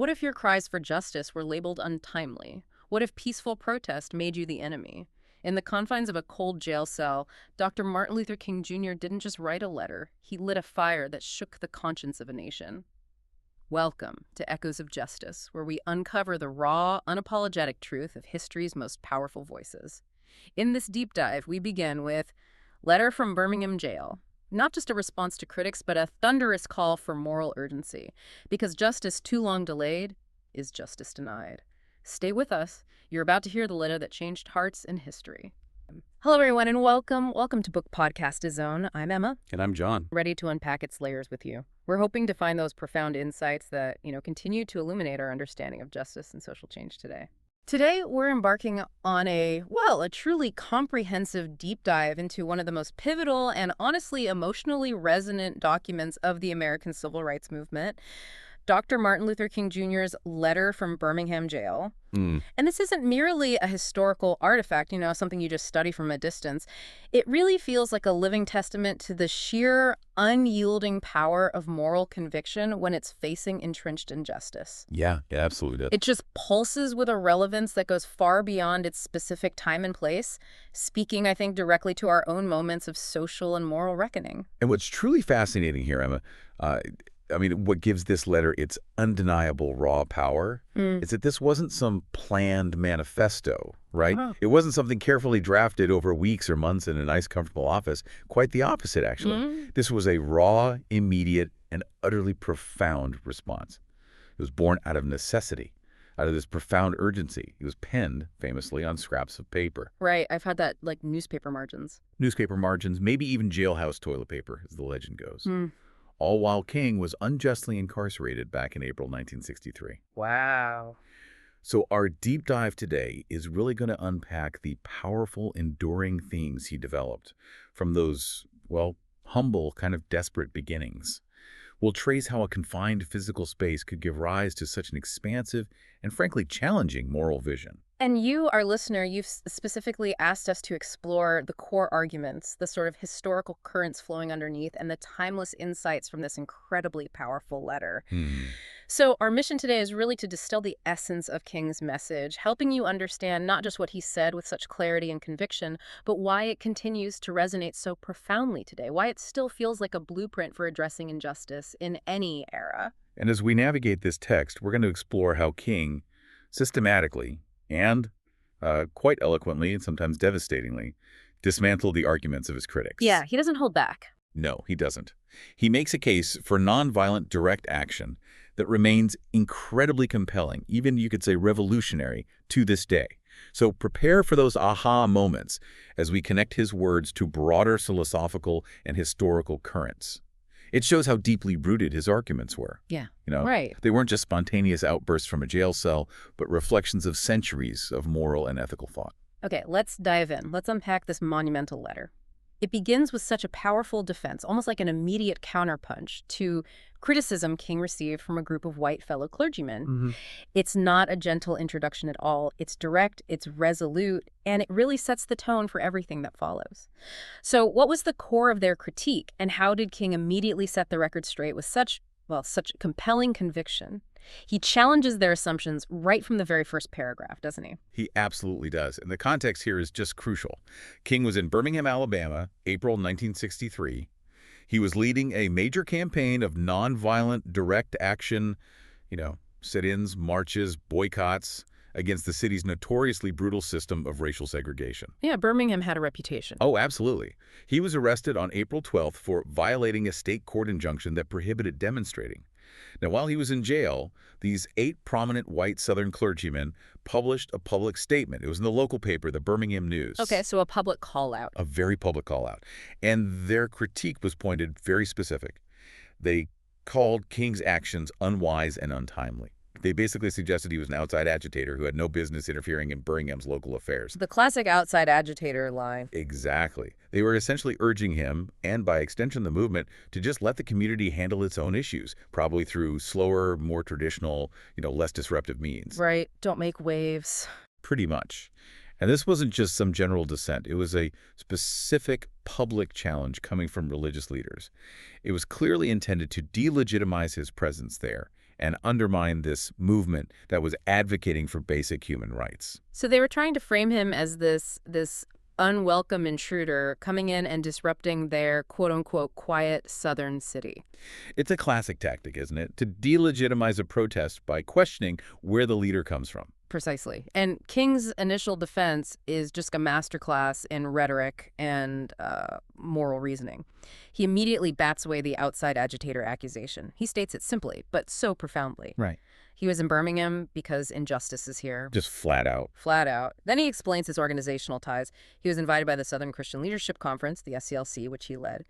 What if your cries for justice were labeled untimely? What if peaceful protest made you the enemy? In the confines of a cold jail cell, Dr. Martin Luther King Jr. didn't just write a letter, he lit a fire that shook the conscience of a nation. Welcome to Echoes of Justice, where we uncover the raw, unapologetic truth of history's most powerful voices. In this deep dive, we begin with Letter from Birmingham Jail. Not just a response to critics, but a thunderous call for moral urgency. Because justice too long delayed is justice denied. Stay with us. You're about to hear the letter that changed hearts and history. Hello, everyone, and welcome. Welcome to BookPodCastZone. I'm Emma. And I'm John. Ready to unpack its layers with you. We're hoping to find those profound insights that, continue to illuminate our understanding of justice and social change today. Today, we're embarking on a truly comprehensive deep dive into one of the most pivotal and honestly emotionally resonant documents of the American Civil Rights Movement, Dr. Martin Luther King Jr.'s Letter from Birmingham Jail. And this isn't merely a historical artifact, something you just study from a distance. It really feels like a living testament to the sheer, unyielding power of moral conviction when it's facing entrenched injustice. Yeah, it absolutely does. It just pulses with a relevance that goes far beyond its specific time and place, speaking, I think, directly to our own moments of social and moral reckoning. And what's truly fascinating here, Emma, what gives this letter its undeniable raw power is that this wasn't some planned manifesto, right? It wasn't something carefully drafted over weeks or months in a nice, comfortable office. Quite the opposite, actually. This was a raw, immediate, and utterly profound response. It was born out of necessity, out of this profound urgency. It was penned, famously, on scraps of paper. Right. I've had that, like newspaper margins. Newspaper margins, maybe even jailhouse toilet paper, as the legend goes. All while King was unjustly incarcerated back in April 1963. Wow. So our deep dive today is really going to unpack the powerful, enduring themes he developed from those, humble, kind of desperate beginnings. We'll trace how a confined physical space could give rise to such an expansive and frankly challenging moral vision. And you, our listener, you've specifically asked us to explore the core arguments, the sort of historical currents flowing underneath, and the timeless insights from this incredibly powerful letter. So our mission today is really to distill the essence of King's message, helping you understand not just what he said with such clarity and conviction, but why it continues to resonate so profoundly today, why it still feels like a blueprint for addressing injustice in any era. And as we navigate this text, we're going to explore how King systematically and quite eloquently and sometimes devastatingly dismantled the arguments of his critics. Yeah, he doesn't hold back. No, he doesn't. He makes a case for nonviolent direct action that remains incredibly compelling, even you could say revolutionary, to this day. So prepare for those aha moments as we connect his words to broader philosophical and historical currents. It shows how deeply rooted his arguments were. Yeah, right. They weren't just spontaneous outbursts from a jail cell, but reflections of centuries of moral and ethical thought. Okay, let's dive in. Let's unpack this monumental letter. It begins with such a powerful defense, almost like an immediate counterpunch to criticism King received from a group of white fellow clergymen. It's not a gentle introduction at all. It's direct, it's resolute, and it really sets the tone for everything that follows. So what was the core of their critique, and how did King immediately set the record straight with such compelling conviction? He challenges their assumptions right from the very first paragraph, doesn't he? He absolutely does. And the context here is just crucial. King was in Birmingham, Alabama, April 1963. He was leading a major campaign of nonviolent direct action, sit-ins, marches, boycotts against the city's notoriously brutal system of racial segregation. Yeah, Birmingham had a reputation. Oh, absolutely. He was arrested on April 12th for violating a state court injunction that prohibited demonstrating. Now, while he was in jail, these 8 prominent white Southern clergymen published a public statement. It was in the local paper, the Birmingham News. Okay, so a public call-out. A very public call-out. And their critique was pointed very specific. They called King's actions unwise and untimely. They basically suggested he was an outside agitator who had no business interfering in Birmingham's local affairs. The classic outside agitator line. Exactly. They were essentially urging him, and by extension the movement, to just let the community handle its own issues, probably through slower, more traditional, less disruptive means. Right. Don't make waves. Pretty much. And this wasn't just some general dissent. It was a specific public challenge coming from religious leaders. It was clearly intended to delegitimize his presence there and undermine this movement that was advocating for basic human rights. So they were trying to frame him as this unwelcome intruder coming in and disrupting their quote-unquote quiet southern city. It's a classic tactic, isn't it? To delegitimize a protest by questioning where the leader comes from. Precisely. And King's initial defense is just a masterclass in rhetoric and moral reasoning. He immediately bats away the outside agitator accusation. He states it simply, but so profoundly. Right. He was in Birmingham because injustice is here. Just flat out. Flat out. Then he explains his organizational ties. He was invited by the Southern Christian Leadership Conference, the SCLC, which he led,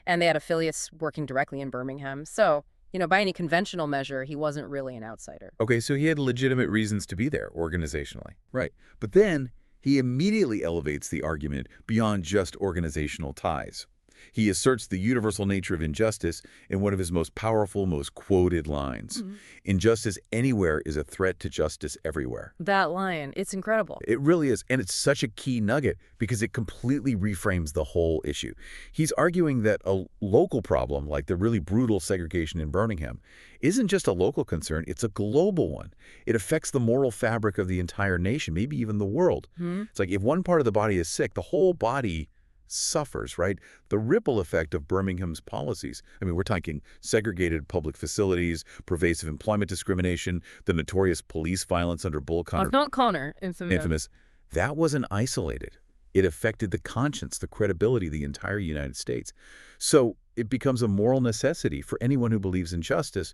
and they had affiliates working directly in Birmingham. So, by any conventional measure, he wasn't really an outsider. Okay, so he had legitimate reasons to be there organizationally. Right. But then he immediately elevates the argument beyond just organizational ties. He asserts the universal nature of injustice in one of his most powerful, most quoted lines. Injustice anywhere is a threat to justice everywhere. That line, it's incredible. It really is, and it's such a key nugget because it completely reframes the whole issue. He's arguing that a local problem, like the really brutal segregation in Birmingham, isn't just a local concern, it's a global one. It affects the moral fabric of the entire nation, maybe even the world. It's like if one part of the body is sick, the whole body suffers, right? The ripple effect of Birmingham's policies. I mean, we're talking segregated public facilities, pervasive employment discrimination, the notorious police violence under Bull Connor. Not Connor, infamous. That wasn't isolated. It affected the conscience, the credibility of the entire United States. So it becomes a moral necessity for anyone who believes in justice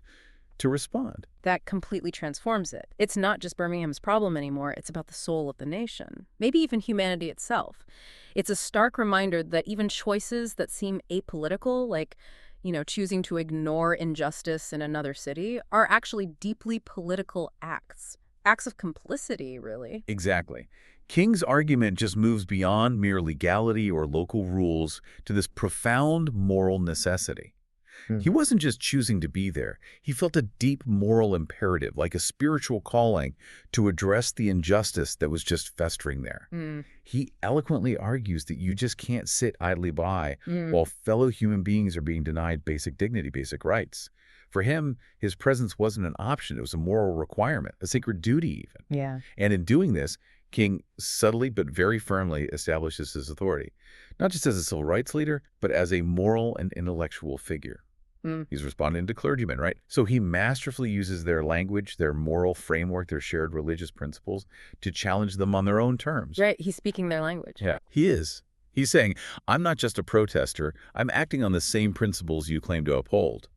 to respond. That completely transforms it. It's not just Birmingham's problem anymore. It's about the soul of the nation, maybe even humanity itself. It's a stark reminder that even choices that seem apolitical, like, choosing to ignore injustice in another city, are actually deeply political acts. Acts of complicity, really. Exactly. King's argument just moves beyond mere legality or local rules to this profound moral necessity. He wasn't just choosing to be there. He felt a deep moral imperative, like a spiritual calling, to address the injustice that was just festering there. He eloquently argues that you just can't sit idly by while fellow human beings are being denied basic dignity, basic rights. For him, his presence wasn't an option. It was a moral requirement, a sacred duty even. Yeah. And in doing this, King subtly but very firmly establishes his authority, not just as a civil rights leader, but as a moral and intellectual figure. He's responding to clergymen, right? So he masterfully uses their language, their moral framework, their shared religious principles to challenge them on their own terms. Right, he's speaking their language. Yeah, he is. He's saying, I'm not just a protester, I'm acting on the same principles you claim to uphold.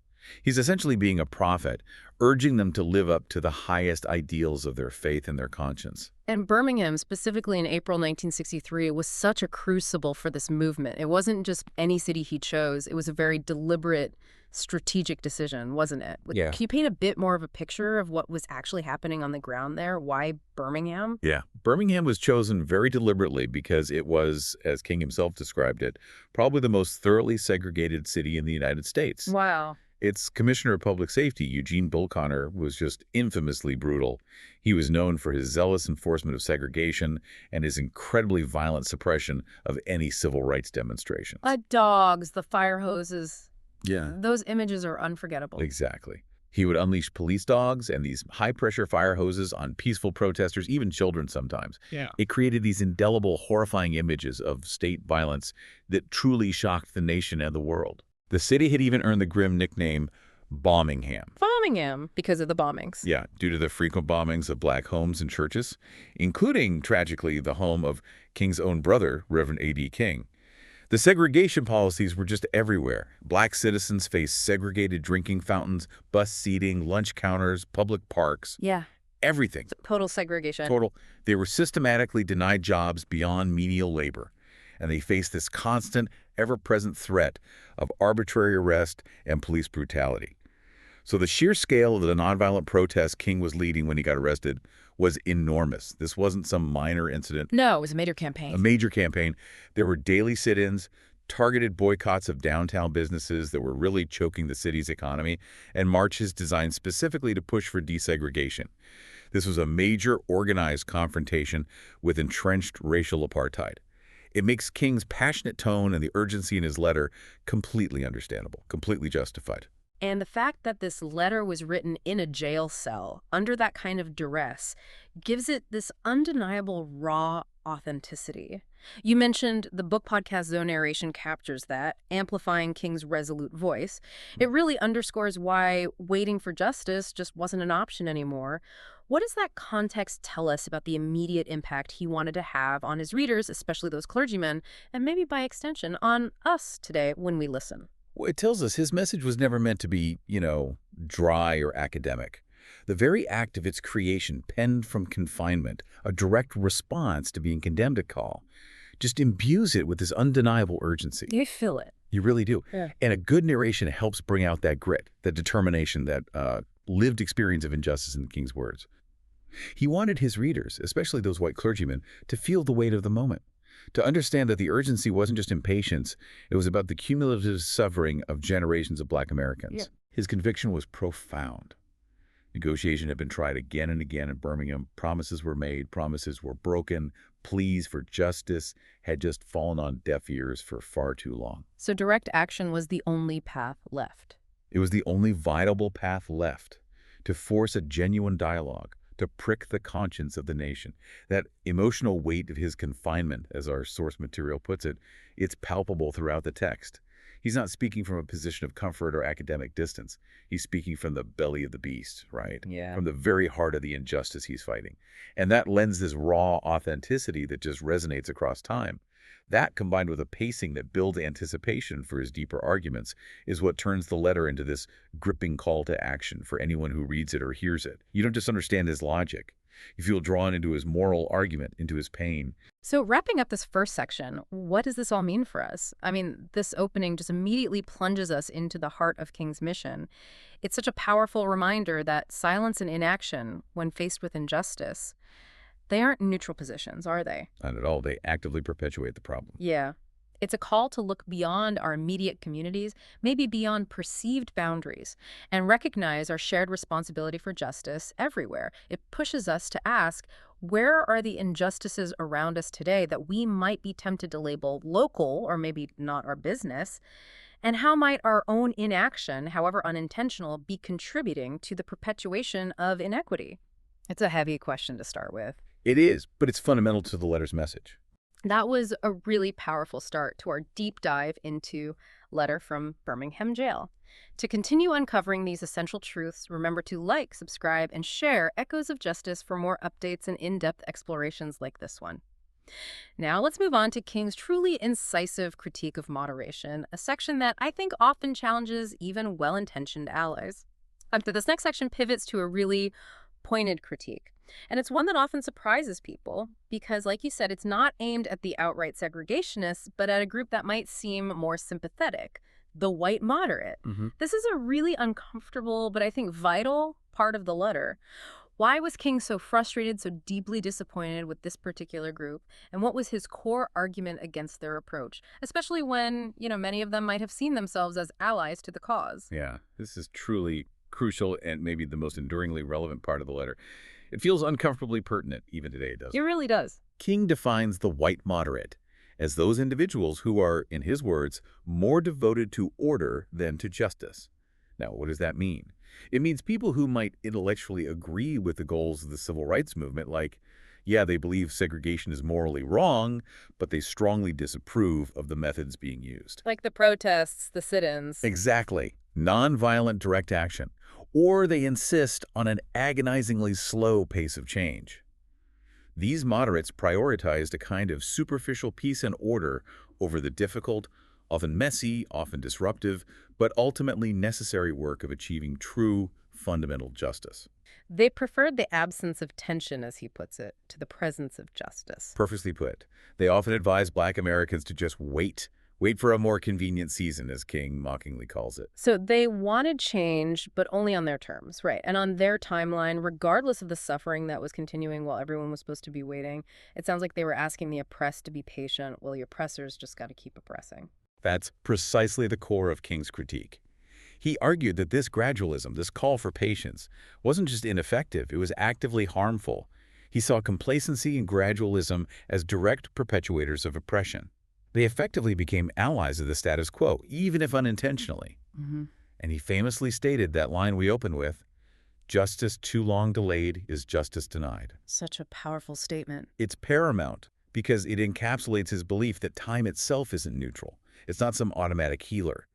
He's essentially being a prophet, urging them to live up to the highest ideals of their faith and their conscience. And Birmingham, specifically in April 1963, was such a crucible for this movement. It wasn't just any city he chose. It was a very deliberate, strategic decision, wasn't it? Yeah. Can you paint a bit more of a picture of what was actually happening on the ground there? Why Birmingham? Yeah. Birmingham was chosen very deliberately because it was, as King himself described it, probably the most thoroughly segregated city in the United States. Wow. Its Commissioner of Public Safety, Eugene Bull Connor, was just infamously brutal. He was known for his zealous enforcement of segregation and his incredibly violent suppression of any civil rights demonstrations. The dogs, the fire hoses. Yeah. Those images are unforgettable. Exactly. He would unleash police dogs and these high-pressure fire hoses on peaceful protesters, even children sometimes. Yeah. It created these indelible, horrifying images of state violence that truly shocked the nation and the world. The city had even earned the grim nickname Birmingham. Birmingham, because of the bombings. Yeah, due to the frequent bombings of black homes and churches, including, tragically, the home of King's own brother, Reverend A.D. King. The segregation policies were just everywhere. Black citizens faced segregated drinking fountains, bus seating, lunch counters, public parks. Yeah. Everything. Total segregation. Total. They were systematically denied jobs beyond menial labor. And they faced this constant, ever-present threat of arbitrary arrest and police brutality. So the sheer scale of the nonviolent protest King was leading when he got arrested was enormous. This wasn't some minor incident. No, it was a major campaign. A major campaign. There were daily sit-ins, targeted boycotts of downtown businesses that were really choking the city's economy, and marches designed specifically to push for desegregation. This was a major organized confrontation with entrenched racial apartheid. It makes King's passionate tone and the urgency in his letter completely understandable, completely justified. And the fact that this letter was written in a jail cell, under that kind of duress, gives it this undeniable raw authenticity. You mentioned the book podcast zone narration captures that, amplifying King's resolute voice. It really underscores why waiting for justice just wasn't an option anymore. What does that context tell us about the immediate impact he wanted to have on his readers, especially those clergymen, and maybe by extension on us today when we listen? Well, it tells us his message was never meant to be, dry or academic. The very act of its creation, penned from confinement, a direct response to being condemned at call, just imbues it with this undeniable urgency. You feel it. You really do. Yeah. And a good narration helps bring out that grit, that determination, that lived experience of injustice in the King's words. He wanted his readers, especially those white clergymen, to feel the weight of the moment, to understand that the urgency wasn't just impatience, it was about the cumulative suffering of generations of Black Americans. Yeah. His conviction was profound. Negotiation had been tried again and again in Birmingham. Promises were made, promises were broken. Pleas for justice had just fallen on deaf ears for far too long. So direct action was the only path left. It was the only viable path left to force a genuine dialogue, to prick the conscience of the nation. That emotional weight of his confinement, as our source material puts it, it's palpable throughout the text. He's not speaking from a position of comfort or academic distance. He's speaking from the belly of the beast, right? Yeah. From the very heart of the injustice he's fighting. And that lends this raw authenticity that just resonates across time. That, combined with a pacing that builds anticipation for his deeper arguments, is what turns the letter into this gripping call to action for anyone who reads it or hears it. You don't just understand his logic. You feel drawn into his moral argument, into his pain. So wrapping up this first section, what does this all mean for us? I mean, this opening just immediately plunges us into the heart of King's mission. It's such a powerful reminder that silence and inaction, when faced with injustice, they aren't neutral positions, are they? Not at all. They actively perpetuate the problem. Yeah. It's a call to look beyond our immediate communities, maybe beyond perceived boundaries, and recognize our shared responsibility for justice everywhere. It pushes us to ask, where are the injustices around us today that we might be tempted to label local or maybe not our business? And how might our own inaction, however unintentional, be contributing to the perpetuation of inequity? It's a heavy question to start with. It is, but it's fundamental to the letter's message. That was a really powerful start to our deep dive into Letter from Birmingham Jail. To continue uncovering these essential truths, remember to like, subscribe, and share Echoes of Justice for more updates and in-depth explorations like this one. Now let's move on to King's truly incisive critique of moderation, a section that I think often challenges even well-intentioned allies. This next section pivots to a really pointed critique. And it's one that often surprises people because, like you said, it's not aimed at the outright segregationists, but at a group that might seem more sympathetic, the white moderate. This is a really uncomfortable, but I think vital part of the letter. Why was King so frustrated, so deeply disappointed with this particular group? And what was his core argument against their approach, especially when, many of them might have seen themselves as allies to the cause? Yeah, this is truly crucial and maybe the most enduringly relevant part of the letter. It feels uncomfortably pertinent, even today it does. It really does. King defines the white moderate as those individuals who are, in his words, more devoted to order than to justice. Now, what does that mean? It means people who might intellectually agree with the goals of the civil rights movement, like, yeah, they believe segregation is morally wrong, but they strongly disapprove of the methods being used. Like the protests, the sit-ins. Exactly. Nonviolent direct action. Or they insist on an agonizingly slow pace of change. These moderates prioritized a kind of superficial peace and order over the difficult, often messy, often disruptive, but ultimately necessary work of achieving true, fundamental justice. They preferred the absence of tension, as he puts it, to the presence of justice. Perfectly put. They often advise Black Americans to just wait for a more convenient season, as King mockingly calls it. So they wanted change, but only on their terms, right? And on their timeline, regardless of the suffering that was continuing while everyone was supposed to be waiting. It sounds like they were asking the oppressed to be patient, while the oppressors just got to keep oppressing. That's precisely the core of King's critique. He argued that this gradualism, this call for patience, wasn't just ineffective, it was actively harmful. He saw complacency and gradualism as direct perpetuators of oppression. They effectively became allies of the status quo, even if unintentionally. And he famously stated that line we open with, "Justice too long delayed is justice denied." Such a powerful statement. It's paramount because it encapsulates his belief that time itself isn't neutral. It's not some automatic healer.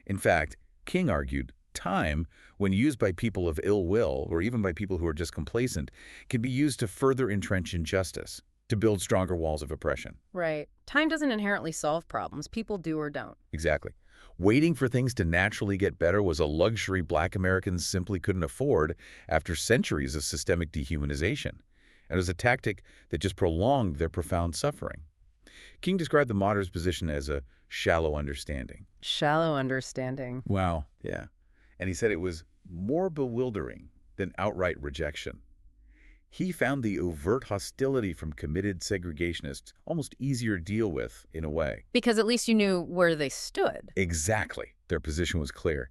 In fact, King argued, time, when used by people of ill will or even by people who are just complacent, can be used to further entrench injustice, to build stronger walls of oppression. Right. Time doesn't inherently solve problems. People do or don't. Exactly. Waiting for things to naturally get better was a luxury Black Americans simply couldn't afford after centuries of systemic dehumanization. And it was a tactic that just prolonged their profound suffering. King described the moderns' position as a shallow understanding. Shallow understanding. Wow. Yeah. And he said it was more bewildering than outright rejection. He found the overt hostility from committed segregationists almost easier to deal with, in a way. Because at least you knew where they stood. Exactly. Their position was clear.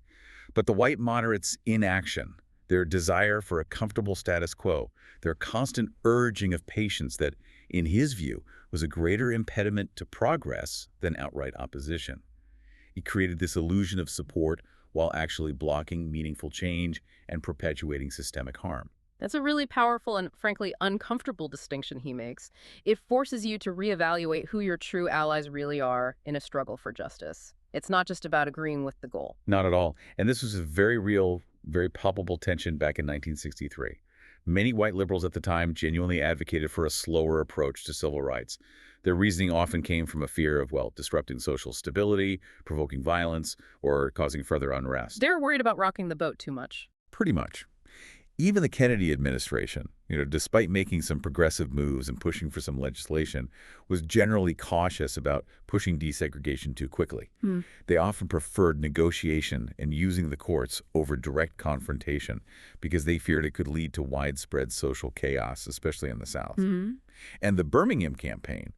But the white moderates' inaction, their desire for a comfortable status quo, their constant urging of patience that, in his view, was a greater impediment to progress than outright opposition. He created this illusion of support while actually blocking meaningful change and perpetuating systemic harm. That's a really powerful and, frankly, uncomfortable distinction he makes. It forces you to reevaluate who your true allies really are in a struggle for justice. It's not just about agreeing with the goal. Not at all. And this was a very real, very palpable tension back in 1963. Many white liberals at the time genuinely advocated for a slower approach to civil rights. Their reasoning often came from a fear of, well, disrupting social stability, provoking violence, or causing further unrest. They're worried about rocking the boat too much. Pretty much. Even the Kennedy administration, despite making some progressive moves and pushing for some legislation, was generally cautious about pushing desegregation too quickly. They often preferred negotiation and using the courts over direct confrontation because they feared it could lead to widespread social chaos, especially in the South. And the Birmingham campaign,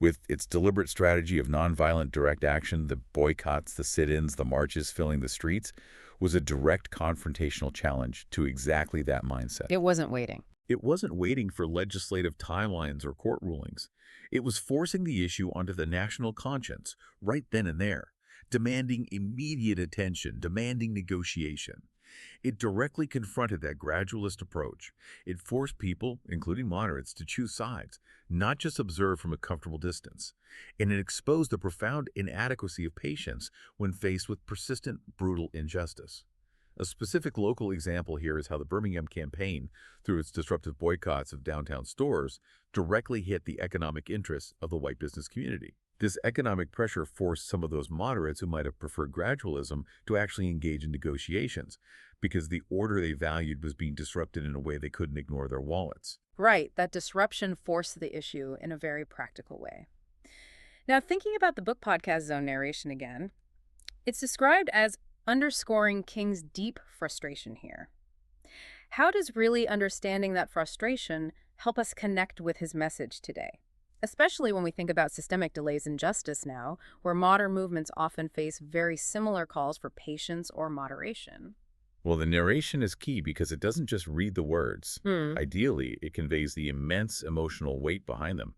with its deliberate strategy of nonviolent direct action, the boycotts, the sit-ins, the marches filling the streets, was a direct confrontational challenge to exactly that mindset. It wasn't waiting. It wasn't waiting for legislative timelines or court rulings. It was forcing the issue onto the national conscience right then and there, demanding immediate attention, demanding negotiation. It directly confronted that gradualist approach. It forced people, including moderates, to choose sides, not just observe from a comfortable distance. And it exposed the profound inadequacy of patience when faced with persistent, brutal injustice. A specific local example here is how the Birmingham campaign, through its disruptive boycotts of downtown stores, directly hit the economic interests of the white business community. This economic pressure forced some of those moderates who might have preferred gradualism to actually engage in negotiations, because the order they valued was being disrupted in a way they couldn't ignore their wallets. Right, that disruption forced the issue in a very practical way. Now, thinking about the Book Podcast Zone narration again, it's described as underscoring King's deep frustration here. How does really understanding that frustration help us connect with his message today? Especially when we think about systemic delays in justice now, where modern movements often face very similar calls for patience or moderation. Well, the narration is key because it doesn't just read the words. Ideally, it conveys the immense emotional weight behind them.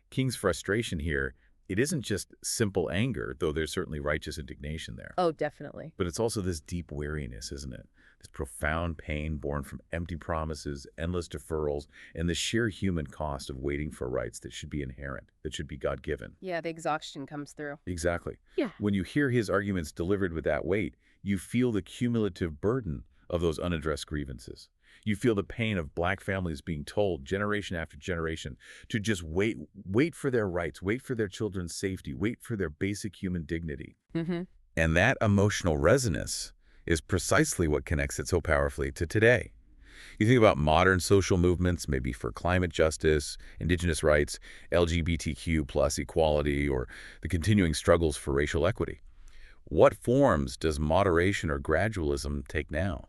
King's frustration here, it isn't just simple anger, though there's certainly righteous indignation there. Oh, definitely. But it's also this deep weariness, isn't it? This profound pain born from empty promises, endless deferrals, and the sheer human cost of waiting for rights that should be inherent, that should be God-given. Yeah, the exhaustion comes through. Exactly. Yeah. When you hear his arguments delivered with that weight, you feel the cumulative burden of those unaddressed grievances. You feel the pain of Black families being told generation after generation to just wait for their rights, wait for their children's safety, wait for their basic human dignity. And that emotional resonance is precisely what connects it so powerfully to today. You think about modern social movements, maybe for climate justice, indigenous rights, LGBTQ plus equality, or the continuing struggles for racial equity. What forms does moderation or gradualism take now?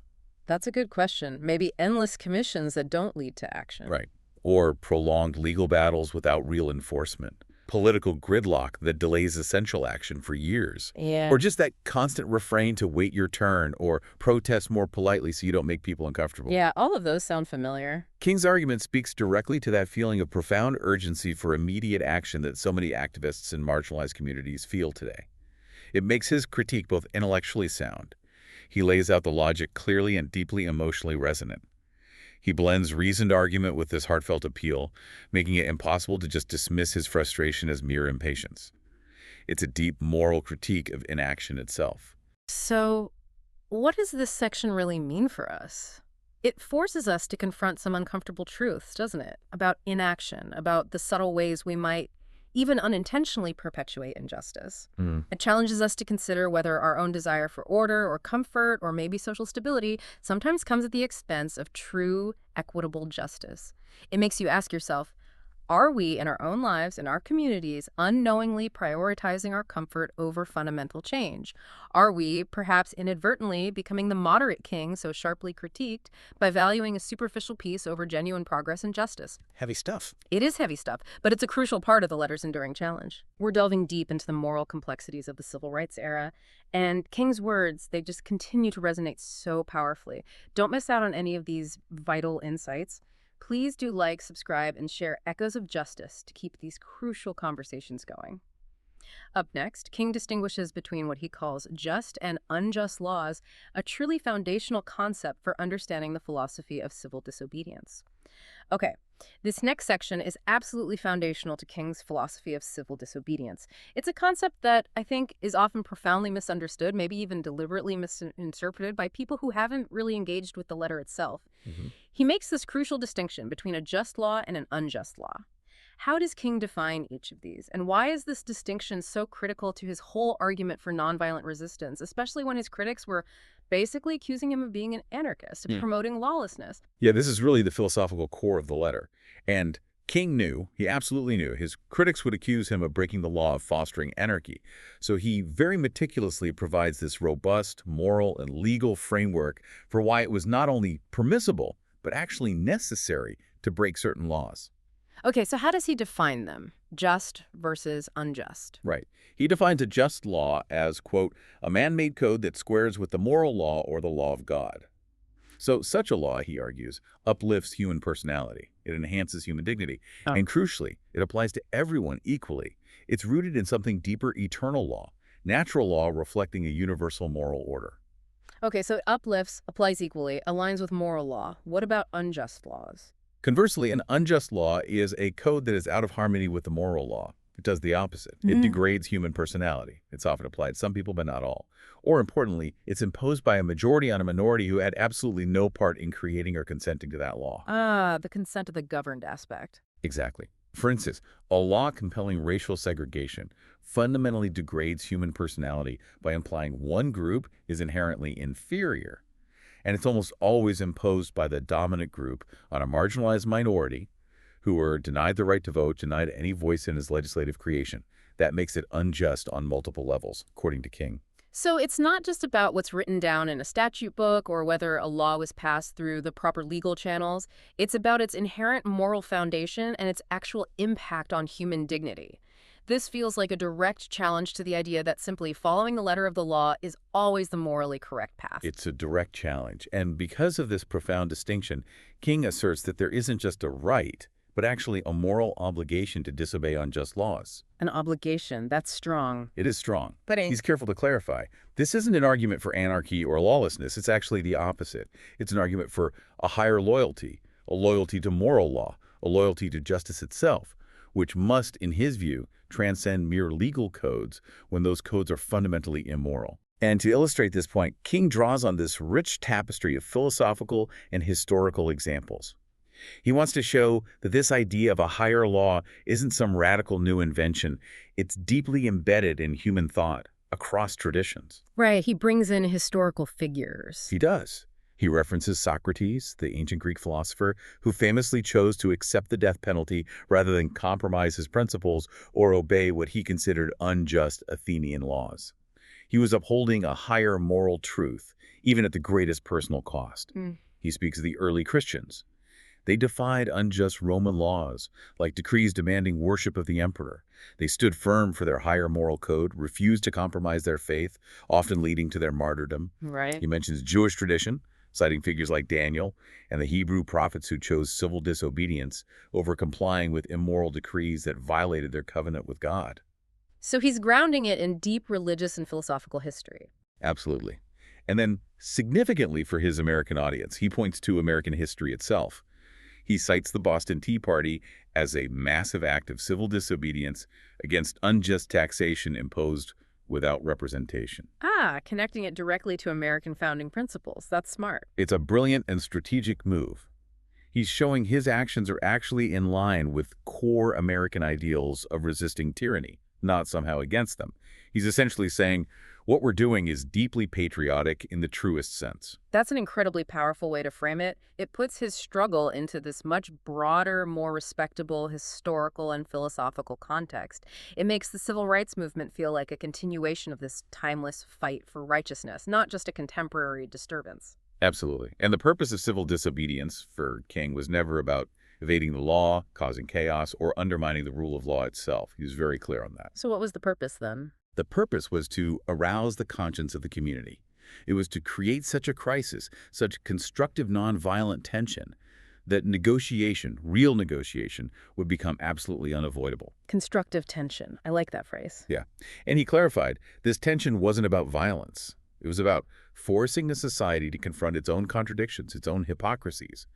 That's a good question. Maybe endless commissions that don't lead to action. Right. Or prolonged legal battles without real enforcement. Political gridlock that delays essential action for years. Yeah. Or just that constant refrain to wait your turn or protest more politely so you don't make people uncomfortable. Yeah, all of those sound familiar. King's argument speaks directly to that feeling of profound urgency for immediate action that so many activists in marginalized communities feel today. It makes his critique both intellectually sound. He lays out the logic clearly and deeply emotionally resonant. He blends reasoned argument with this heartfelt appeal, making it impossible to just dismiss his frustration as mere impatience. It's a deep moral critique of inaction itself. So, what does this section really mean for us? It forces us to confront some uncomfortable truths, doesn't it? About inaction, about the subtle ways we might even unintentionally perpetuate injustice. It challenges us to consider whether our own desire for order or comfort or maybe social stability sometimes comes at the expense of true, equitable justice. It makes you ask yourself, are we in our own lives, in our communities, unknowingly prioritizing our comfort over fundamental change? Are we, perhaps inadvertently, becoming the moderate king so sharply critiqued by valuing a superficial peace over genuine progress and justice? Heavy stuff. It is heavy stuff, but it's a crucial part of the letter's enduring challenge. We're delving deep into the moral complexities of the civil rights era, and King's words, they just continue to resonate so powerfully. Don't miss out on any of these vital insights. Please do like, subscribe, and share Echoes of Justice to keep these crucial conversations going. Up next, King distinguishes between what he calls just and unjust laws, a truly foundational concept for understanding the philosophy of civil disobedience. Okay, this next section is absolutely foundational to King's philosophy of civil disobedience. It's a concept that I think is often profoundly misunderstood, maybe even deliberately misinterpreted by people who haven't really engaged with the letter itself. He makes this crucial distinction between a just law and an unjust law. How does King define each of these? And why is this distinction so critical to his whole argument for nonviolent resistance, especially when his critics were basically accusing him of being an anarchist, of promoting lawlessness? Yeah, this is really the philosophical core of the letter. And King knew, he absolutely knew, his critics would accuse him of breaking the law of fostering anarchy. So he very meticulously provides this robust moral and legal framework for why it was not only permissible, but actually necessary to break certain laws. Okay, so how does he define them? Just versus unjust. Right. He defines a just law as, quote, a man-made code that squares with the moral law or the law of God. So such a law, he argues, uplifts human personality. It enhances human dignity. And crucially, it applies to everyone equally. It's rooted in something deeper, eternal law, natural law reflecting a universal moral order. Okay, so it uplifts, applies equally, aligns with moral law. What about unjust laws? Conversely, an unjust law is a code that is out of harmony with the moral law. It does the opposite. It degrades human personality. It's often applied to some people, but not all. Or importantly, it's imposed by a majority on a minority who had absolutely no part in creating or consenting to that law. The consent of the governed aspect. Exactly. For instance, a law compelling racial segregation fundamentally degrades human personality by implying one group is inherently inferior. And it's almost always imposed by the dominant group on a marginalized minority who are denied the right to vote, denied any voice in his legislative creation. That makes it unjust on multiple levels, according to King. So it's not just about what's written down in a statute book or whether a law was passed through the proper legal channels. It's about its inherent moral foundation and its actual impact on human dignity. This feels like a direct challenge to the idea that simply following the letter of the law is always the morally correct path. It's a direct challenge. And because of this profound distinction, King asserts that there isn't just a right, but actually a moral obligation to disobey unjust laws. An obligation, that's strong. It is strong. But He's careful to clarify. This isn't an argument for anarchy or lawlessness. It's actually the opposite. It's an argument for a higher loyalty, a loyalty to moral law, a loyalty to justice itself, which must, in his view, transcend mere legal codes when those codes are fundamentally immoral. And to illustrate this point, King draws on this rich tapestry of philosophical and historical examples. He wants to show that this idea of a higher law isn't some radical new invention. It's deeply embedded in human thought across traditions. Right, he brings in historical figures. He does. He references Socrates, the ancient Greek philosopher, who famously chose to accept the death penalty rather than compromise his principles or obey what he considered unjust Athenian laws. He was upholding a higher moral truth, even at the greatest personal cost. He speaks of the early Christians. They defied unjust Roman laws, like decrees demanding worship of the emperor. They stood firm for their higher moral code, refused to compromise their faith, often leading to their martyrdom. Right. He mentions Jewish tradition, citing figures like Daniel and the Hebrew prophets who chose civil disobedience over complying with immoral decrees that violated their covenant with God. So he's grounding it in deep religious and philosophical history. Absolutely. And then, significantly for his American audience, he points to American history itself. He cites the Boston Tea Party as a massive act of civil disobedience against unjust taxation imposed without representation. Ah, connecting it directly to American founding principles. That's smart. It's a brilliant and strategic move. He's showing his actions are actually in line with core American ideals of resisting tyranny, not somehow against them. He's essentially saying, what we're doing is deeply patriotic in the truest sense. That's an incredibly powerful way to frame it. It puts his struggle into this much broader, more respectable historical and philosophical context. It makes the civil rights movement feel like a continuation of this timeless fight for righteousness, not just a contemporary disturbance. Absolutely. And the purpose of civil disobedience for King was never about evading the law, causing chaos, or undermining the rule of law itself. He was very clear on that. So what was the purpose then? The purpose was to arouse the conscience of the community. It was to create such a crisis, such constructive nonviolent tension, that negotiation, real negotiation, would become absolutely unavoidable. Constructive tension. I like that phrase. Yeah. And he clarified, this tension wasn't about violence. It was about forcing a society to confront its own contradictions, its own hypocrisies.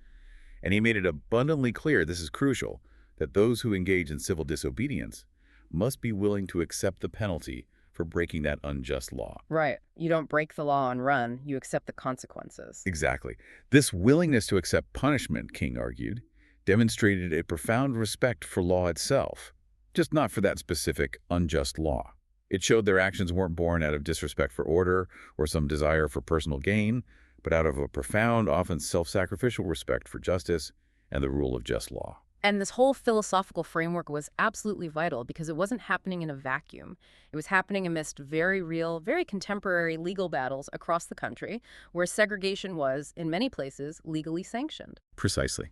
And he made it abundantly clear, this is crucial, that those who engage in civil disobedience must be willing to accept the penalty for breaking that unjust law. Right. You don't break the law and run. You accept the consequences. Exactly. This willingness to accept punishment, King argued, demonstrated a profound respect for law itself, just not for that specific unjust law. It showed their actions weren't born out of disrespect for order or some desire for personal gain, but out of a profound, often self-sacrificial respect for justice and the rule of just law. And this whole philosophical framework was absolutely vital because it wasn't happening in a vacuum. It was happening amidst very real, very contemporary legal battles across the country where segregation was, in many places, legally sanctioned. Precisely.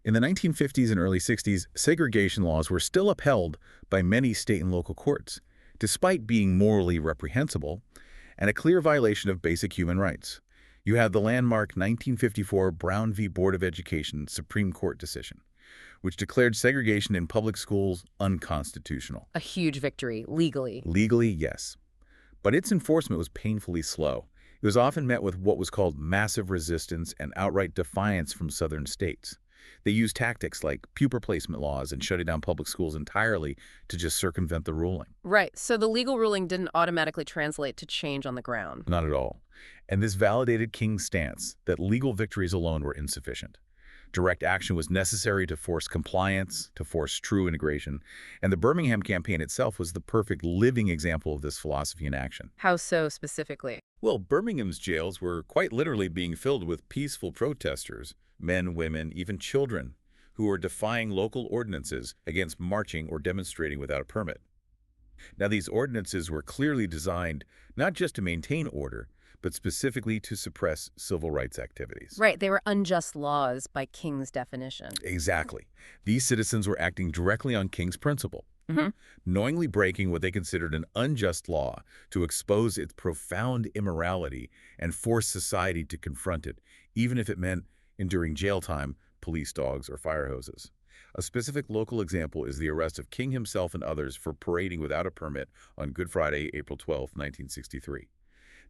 In the 1950s and early 60s, segregation laws were still upheld by many state and local courts, despite being morally reprehensible and a clear violation of basic human rights. You have the landmark 1954 Brown v. Board of Education Supreme Court decision, which declared segregation in public schools unconstitutional. A huge victory, legally. Legally, yes. But its enforcement was painfully slow. It was often met with what was called massive resistance and outright defiance from southern states. They used tactics like pupil placement laws and shutting down public schools entirely to just circumvent the ruling. Right, so the legal ruling didn't automatically translate to change on the ground. Not at all. And this validated King's stance that legal victories alone were insufficient. Direct action was necessary to force compliance, to force true integration, and the Birmingham campaign itself was the perfect living example of this philosophy in action. How so specifically? Well, Birmingham's jails were quite literally being filled with peaceful protesters, men, women, even children, who were defying local ordinances against marching or demonstrating without a permit. Now, these ordinances were clearly designed not just to maintain order, but specifically to suppress civil rights activities. Right, they were unjust laws by King's definition. Exactly. These citizens were acting directly on King's principle, knowingly breaking what they considered an unjust law to expose its profound immorality and force society to confront it, even if it meant enduring jail time, police dogs, or fire hoses. A specific local example is the arrest of King himself and others for parading without a permit on Good Friday, April 12, 1963.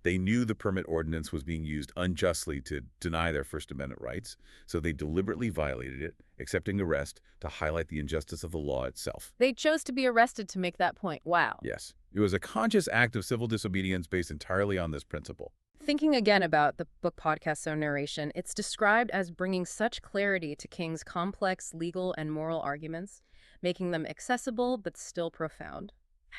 They knew the permit ordinance was being used unjustly to deny their First Amendment rights, so they deliberately violated it, accepting arrest to highlight the injustice of the law itself. They chose to be arrested to make that point. Wow. Yes. It was a conscious act of civil disobedience based entirely on this principle. Thinking again about the BookPodCastZone narration, it's described as bringing such clarity to King's complex legal and moral arguments, making them accessible but still profound.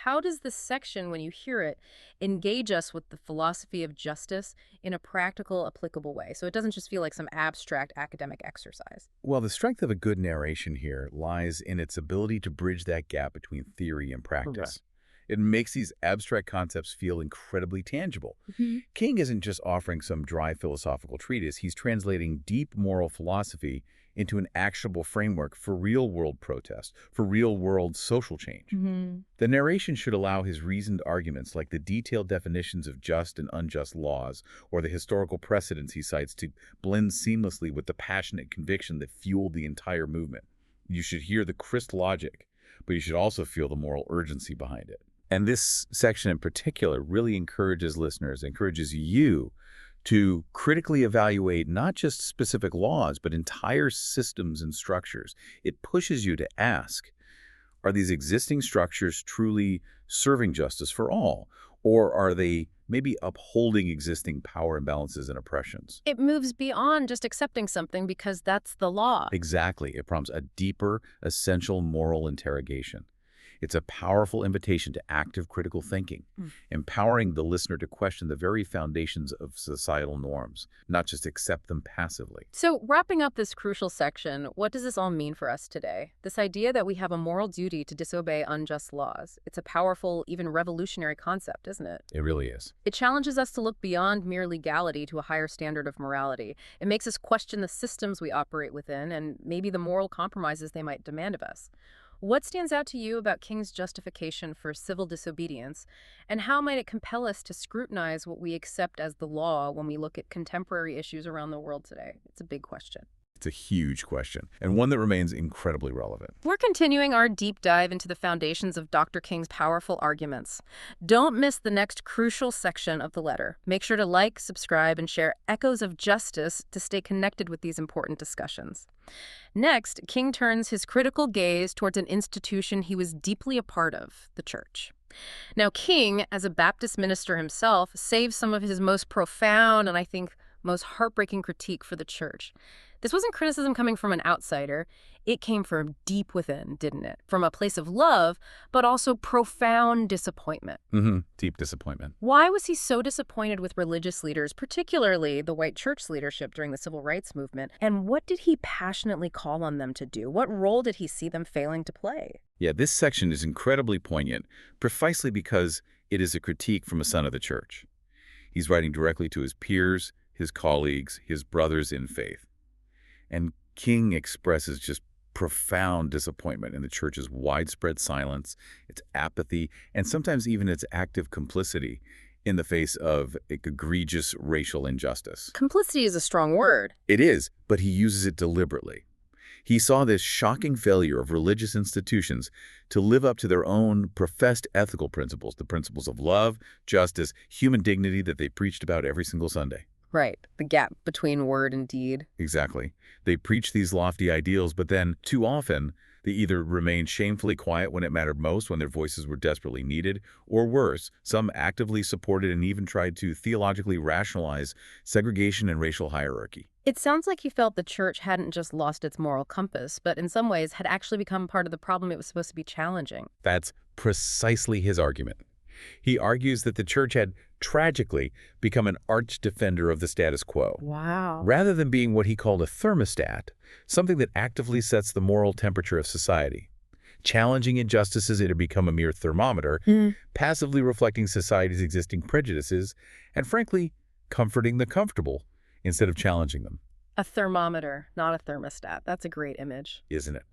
How does this section, when you hear it, engage us with the philosophy of justice in a practical, applicable way, so it doesn't just feel like some abstract academic exercise? Well, the strength of a good narration here lies in its ability to bridge that gap between theory and practice. It makes these abstract concepts feel incredibly tangible. King isn't just offering some dry philosophical treatise. He's translating deep moral philosophy into an actionable framework for real-world protest, for real-world social change. The narration should allow his reasoned arguments, like the detailed definitions of just and unjust laws, or the historical precedents he cites, to blend seamlessly with the passionate conviction that fueled the entire movement. You should hear the crisp logic, but you should also feel the moral urgency behind it. And this section in particular really encourages listeners, encourages you to critically evaluate not just specific laws, but entire systems and structures. It pushes you to ask, are these existing structures truly serving justice for all? Or are they maybe upholding existing power imbalances and oppressions? It moves beyond just accepting something because that's the law. Exactly. It prompts a deeper, essential moral interrogation. It's a powerful invitation to active critical thinking, empowering the listener to question the very foundations of societal norms, not just accept them passively. So, wrapping up this crucial section, what does this all mean for us today? This idea that we have a moral duty to disobey unjust laws. It's a powerful, even revolutionary concept, isn't it? It really is. It challenges us to look beyond mere legality to a higher standard of morality. It makes us question the systems we operate within and maybe the moral compromises they might demand of us. What stands out to you about King's justification for civil disobedience, and how might it compel us to scrutinize what we accept as the law when we look at contemporary issues around the world today? It's a big question. It's a huge question, and one that remains incredibly relevant. We're continuing our deep dive into the foundations of Dr. King's powerful arguments. Don't miss the next crucial section of the letter. Make sure to like, subscribe, and share Echoes of Justice to stay connected with these important discussions. Next, King turns his critical gaze towards an institution he was deeply a part of, the church. Now, King, as a Baptist minister himself, saves some of his most profound and I think most heartbreaking critique for the church. This wasn't criticism coming from an outsider. It came from deep within, didn't it? From a place of love, but also profound disappointment. Deep disappointment. Why was he so disappointed with religious leaders, particularly the white church leadership during the civil rights movement? And what did he passionately call on them to do? What role did he see them failing to play? Yeah, this section is incredibly poignant, precisely because it is a critique from a son of the church. He's writing directly to his peers, his colleagues, his brothers in faith. And King expresses just profound disappointment in the church's widespread silence, its apathy, and sometimes even its active complicity in the face of egregious racial injustice. Complicity is a strong word. It is, but he uses it deliberately. He saw this shocking failure of religious institutions to live up to their own professed ethical principles, the principles of love, justice, human dignity that they preached about every single Sunday. Right, the gap between word and deed. Exactly. They preach these lofty ideals, but then, too often, they either remained shamefully quiet when it mattered most, when their voices were desperately needed, or worse, some actively supported and even tried to theologically rationalize segregation and racial hierarchy. It sounds like he felt the church hadn't just lost its moral compass, but in some ways had actually become part of the problem it was supposed to be challenging. That's precisely his argument. He argues that the church had tragically become an arch defender of the status quo. Wow. Rather than being what he called a thermostat, something that actively sets the moral temperature of society. Challenging injustices, it had become a mere thermometer, passively reflecting society's existing prejudices, and frankly, comforting the comfortable instead of challenging them. A thermometer, not a thermostat. That's a great image. Isn't it?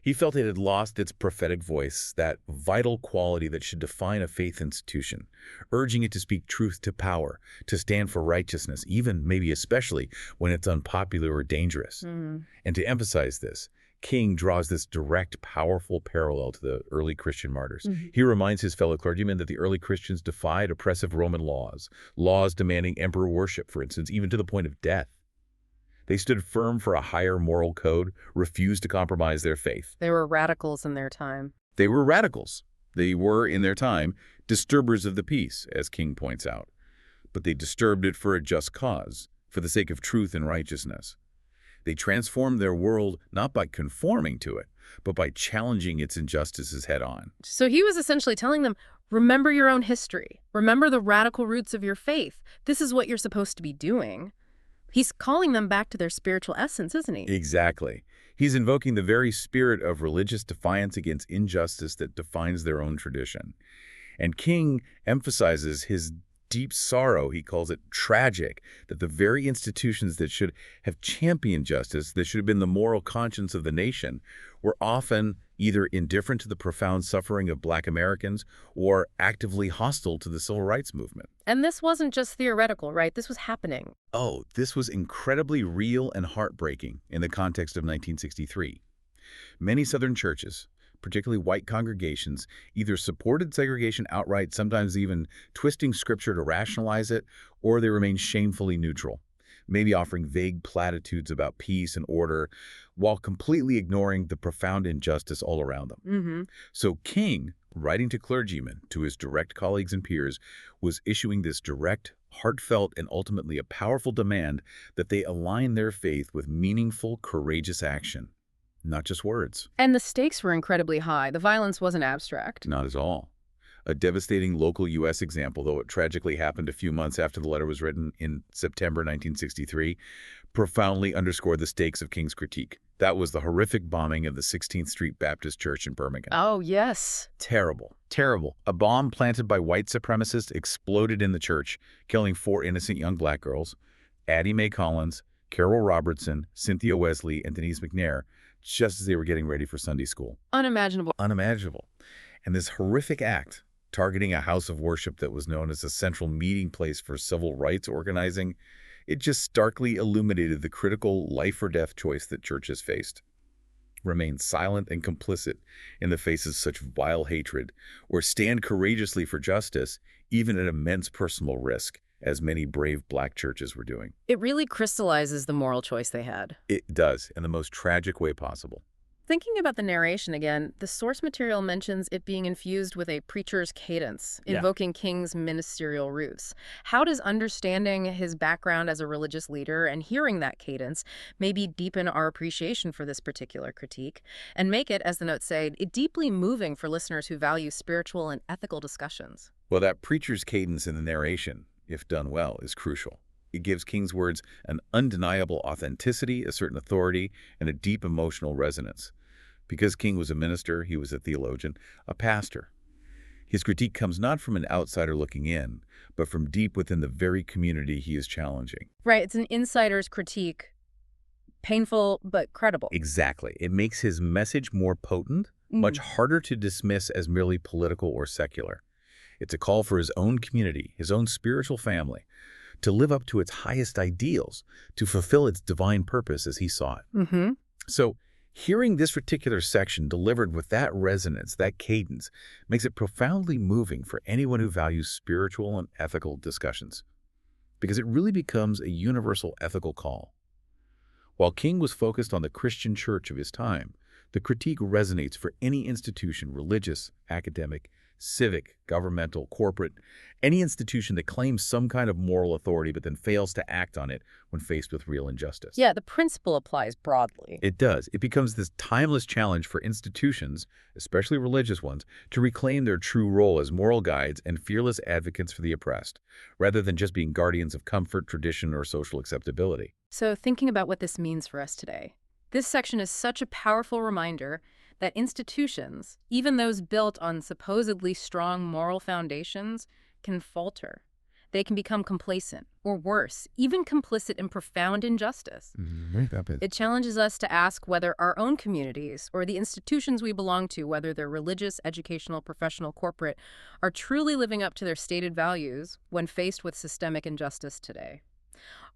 He felt it had lost its prophetic voice, that vital quality that should define a faith institution, urging it to speak truth to power, to stand for righteousness, even, maybe especially, when it's unpopular or dangerous. And to emphasize this, King draws this direct, powerful parallel to the early Christian martyrs. He reminds his fellow clergymen that the early Christians defied oppressive Roman laws demanding emperor worship, for instance, even to the point of death. They stood firm for a higher moral code, refused to compromise their faith. They were radicals in their time. They were radicals. They were, in their time, disturbers of the peace, as King points out. But they disturbed it for a just cause, for the sake of truth and righteousness. They transformed their world not by conforming to it, but by challenging its injustices head-on. So he was essentially telling them, remember your own history. Remember the radical roots of your faith. This is what you're supposed to be doing. He's calling them back to their spiritual essence, isn't he? Exactly. He's invoking the very spirit of religious defiance against injustice that defines their own tradition. And King emphasizes his deep sorrow, he calls it tragic, that the very institutions that should have championed justice, that should have been the moral conscience of the nation, were often either indifferent to the profound suffering of Black Americans or actively hostile to the civil rights movement. And this wasn't just theoretical, right? This was happening. Oh, this was incredibly real and heartbreaking in the context of 1963. Many Southern churches, particularly white congregations, either supported segregation outright, sometimes even twisting scripture to rationalize it, or they remained shamefully neutral, maybe offering vague platitudes about peace and order while completely ignoring the profound injustice all around them. So King, writing to clergymen, to his direct colleagues and peers, was issuing this direct, heartfelt, and ultimately a powerful demand that they align their faith with meaningful, courageous action, not just words. And the stakes were incredibly high. The violence wasn't abstract. Not at all. A devastating local U.S. example, though it tragically happened a few months after the letter was written in September 1963, profoundly underscored the stakes of King's critique. That was the horrific bombing of the 16th Street Baptist Church in Birmingham. Oh, yes. Terrible. Terrible. A bomb planted by white supremacists exploded in the church, killing 4 innocent young black girls, Addie Mae Collins, Carol Robertson, Cynthia Wesley, and Denise McNair, just as they were getting ready for Sunday school. Unimaginable. Unimaginable. And this horrific act, targeting a house of worship that was known as a central meeting place for civil rights organizing, it just starkly illuminated the critical life-or-death choice that churches faced. Remain silent and complicit in the face of such vile hatred, or stand courageously for justice, even at immense personal risk, as many brave black churches were doing. It really crystallizes the moral choice they had. It does, in the most tragic way possible. Thinking about the narration again, the source material mentions it being infused with a preacher's cadence, invoking King's ministerial roots. How does understanding his background as a religious leader and hearing that cadence maybe deepen our appreciation for this particular critique and make it, as the notes say, deeply moving for listeners who value spiritual and ethical discussions? Well, that preacher's cadence in the narration, if done well, is crucial. It gives King's words an undeniable authenticity, a certain authority, and a deep emotional resonance. Because King was a minister, he was a theologian, a pastor. His critique comes not from an outsider looking in, but from deep within the very community he is challenging. Right, it's an insider's critique. Painful, but credible. Exactly. It makes his message more potent, much harder to dismiss as merely political or secular. It's a call for his own community, his own spiritual family, to live up to its highest ideals, to fulfill its divine purpose as he saw it. So, hearing this particular section delivered with that resonance, that cadence, makes it profoundly moving for anyone who values spiritual and ethical discussions, because it really becomes a universal ethical call. While King was focused on the Christian church of his time, the critique resonates for any institution, religious, academic, civic, governmental, corporate, any institution that claims some kind of moral authority but then fails to act on it when faced with real injustice. Yeah, the principle applies broadly. It does. It becomes this timeless challenge for institutions, especially religious ones, to reclaim their true role as moral guides and fearless advocates for the oppressed, rather than just being guardians of comfort, tradition, or social acceptability. So thinking about what this means for us today, this section is such a powerful reminder that institutions, even those built on supposedly strong moral foundations, can falter. They can become complacent, or worse, even complicit in profound injustice. It challenges us to ask whether our own communities or the institutions we belong to, whether they're religious, educational, professional, corporate, are truly living up to their stated values when faced with systemic injustice today.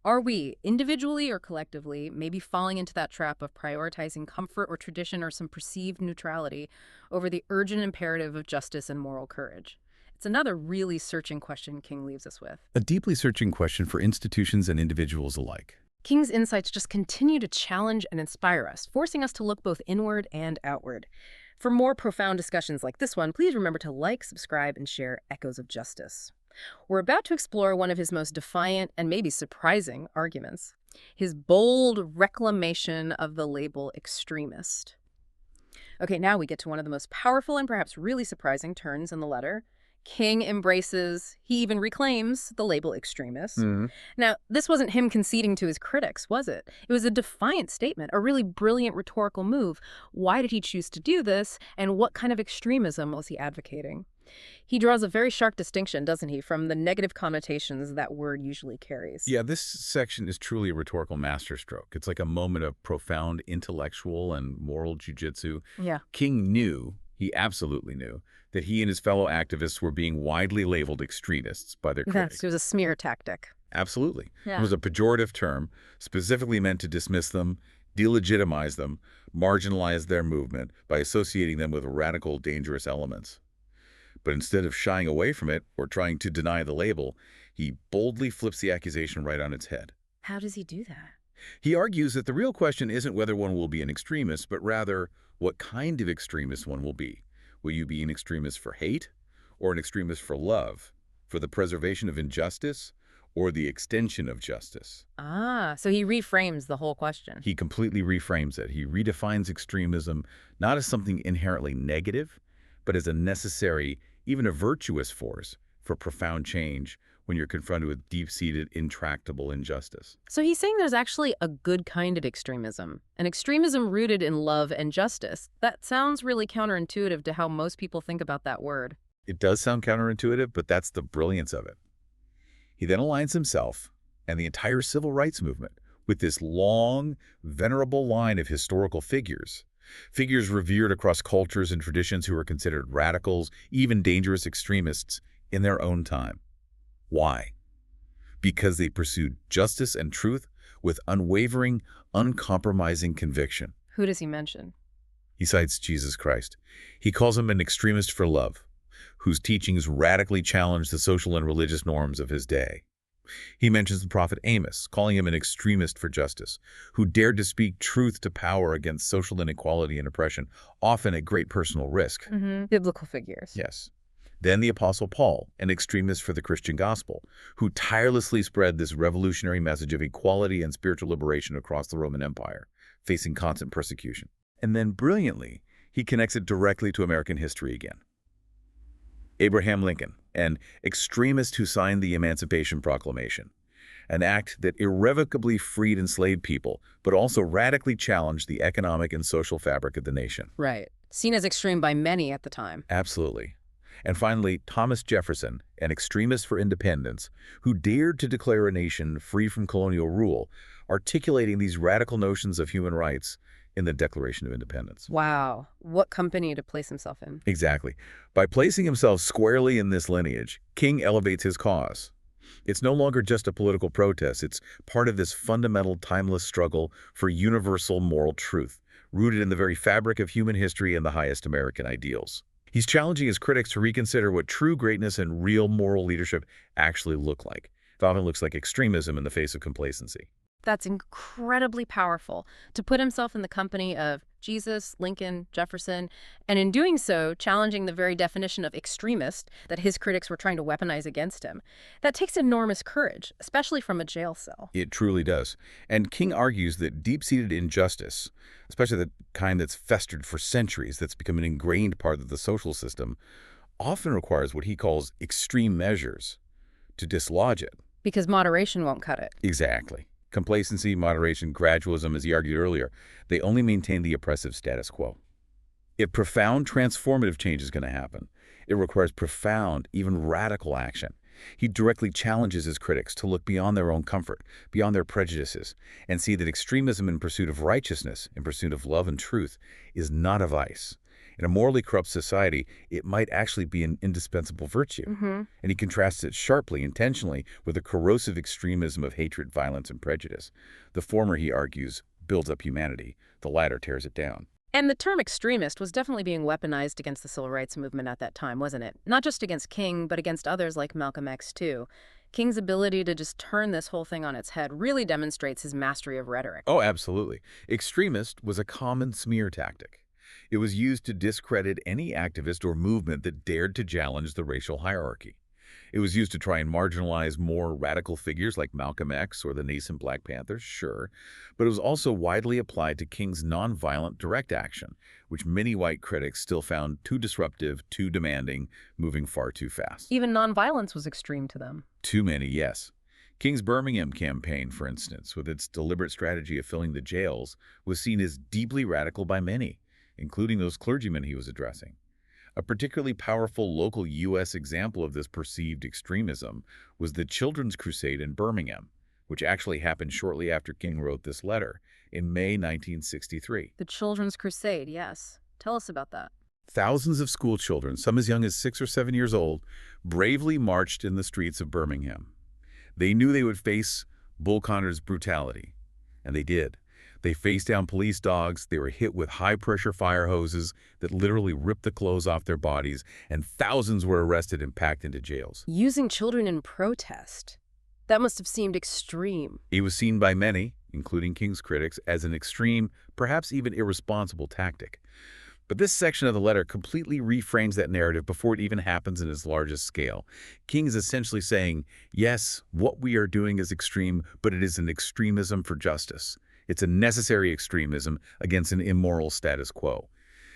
Are we, individually or collectively, maybe falling into that trap of prioritizing comfort or tradition or some perceived neutrality over the urgent imperative of justice and moral courage? It's another really searching question King leaves us with. A deeply searching question for institutions and individuals alike. King's insights just continue to challenge and inspire us, forcing us to look both inward and outward. For more profound discussions like this one, please remember to like, subscribe, and share Echoes of Justice. We're about to explore one of his most defiant and maybe surprising arguments, his bold reclamation of the label extremist. Okay, now we get to one of the most powerful and perhaps really surprising turns in the letter. King embraces, he even reclaims, the label extremist. Now, this wasn't him conceding to his critics, was it? It was a defiant statement, a really brilliant rhetorical move. Why did he choose to do this, and what kind of extremism was he advocating? He draws a very sharp distinction, doesn't he, from the negative connotations that word usually carries. Yeah, this section is truly a rhetorical masterstroke. It's like a moment of profound intellectual and moral jujitsu. Yeah. King knew, he absolutely knew, that he and his fellow activists were being widely labeled extremists by their critics. Yes, it was a smear tactic. Absolutely. Yeah. It was a pejorative term, specifically meant to dismiss them delegitimize them, marginalize their movement by associating them with radical, dangerous elements. But instead of shying away from it or trying to deny the label, he boldly flips the accusation right on its head. How does he do that? He argues that the real question isn't whether one will be an extremist, but rather what kind of extremist one will be. Will you be an extremist for hate, or an extremist for love, for the preservation of injustice, or the extension of justice? Ah, so he reframes the whole question. He completely reframes it. He redefines extremism not as something inherently negative, but as a necessary, even a virtuous force for profound change when you're confronted with deep-seated, intractable injustice. So he's saying there's actually a good kind of extremism, an extremism rooted in love and justice. That sounds really counterintuitive to how most people think about that word. It does sound counterintuitive, but that's the brilliance of it. He then aligns himself and the entire civil rights movement with this long, venerable line of historical figures. Figures revered across cultures and traditions who are considered radicals, even dangerous extremists in their own time. Why? Because they pursued justice and truth with unwavering, uncompromising conviction. Who does he mention? He cites Jesus Christ. He calls him an extremist for love, whose teachings radically challenged the social and religious norms of his day. He mentions the prophet Amos, calling him an extremist for justice, who dared to speak truth to power against social inequality and oppression, often at great personal risk. Biblical figures. Yes. Then the Apostle Paul, an extremist for the Christian gospel, who tirelessly spread this revolutionary message of equality and spiritual liberation across the Roman Empire, facing constant persecution. And then brilliantly, he connects it directly to American history again. Abraham Lincoln, an extremist who signed the Emancipation Proclamation, an act that irrevocably freed enslaved people, but also radically challenged the economic and social fabric of the nation. Right. Seen as extreme by many at the time. Absolutely. And finally, Thomas Jefferson, an extremist for independence, who dared to declare a nation free from colonial rule, articulating these radical notions of human rights in the Declaration of Independence. Wow. What company to place himself in. Exactly. By placing himself squarely in this lineage, King elevates his cause. It's no longer just a political protest. It's part of this fundamental, timeless struggle for universal moral truth, rooted in the very fabric of human history and the highest American ideals. He's challenging his critics to reconsider what true greatness and real moral leadership actually look like. It often looks like extremism in the face of complacency. That's incredibly powerful, to put himself in the company of Jesus, Lincoln, Jefferson, and in doing so, challenging the very definition of extremist that his critics were trying to weaponize against him. That takes enormous courage, especially from a jail cell. It truly does. And King argues that deep-seated injustice, especially the kind that's festered for centuries, that's become an ingrained part of the social system, often requires what he calls extreme measures to dislodge it. Because moderation won't cut it. Exactly. Complacency, moderation, gradualism, as he argued earlier, they only maintain the oppressive status quo. If profound transformative change is going to happen, it requires profound, even radical action. He directly challenges his critics to look beyond their own comfort, beyond their prejudices, and see that extremism in pursuit of righteousness, in pursuit of love and truth, is not a vice. In a morally corrupt society, it might actually be an indispensable virtue. And he contrasts it sharply, intentionally, with the corrosive extremism of hatred, violence, and prejudice. The former, he argues, builds up humanity. The latter tears it down. And the term extremist was definitely being weaponized against the civil rights movement at that time, wasn't it? Not just against King, but against others like Malcolm X, too. King's ability to just turn this whole thing on its head really demonstrates his mastery of rhetoric. Oh, absolutely. Extremist was a common smear tactic. It was used to discredit any activist or movement that dared to challenge the racial hierarchy. It was used to try and marginalize more radical figures like Malcolm X or the nascent Black Panthers, sure, but it was also widely applied to King's nonviolent direct action, which many white critics still found too disruptive, too demanding, moving far too fast. Even nonviolence was extreme to them. Too many, yes. King's Birmingham campaign, for instance, with its deliberate strategy of filling the jails, was seen as deeply radical by many, including those clergymen he was addressing. A particularly powerful local U.S. example of this perceived extremism was the Children's Crusade in Birmingham, which actually happened shortly after King wrote this letter, in May 1963. The Children's Crusade, yes. Tell us about that. Thousands of school children, some as young as 6 or 7 years old, bravely marched in the streets of Birmingham. They knew they would face Bull Connor's brutality, and they did. They faced down police dogs, they were hit with high-pressure fire hoses that literally ripped the clothes off their bodies, and thousands were arrested and packed into jails. Using children in protest. That must have seemed extreme. It was seen by many, including King's critics, as an extreme, perhaps even irresponsible tactic. But this section of the letter completely reframes that narrative before it even happens in its largest scale. King is essentially saying, yes, what we are doing is extreme, but it is an extremism for justice. It's a necessary extremism against an immoral status quo.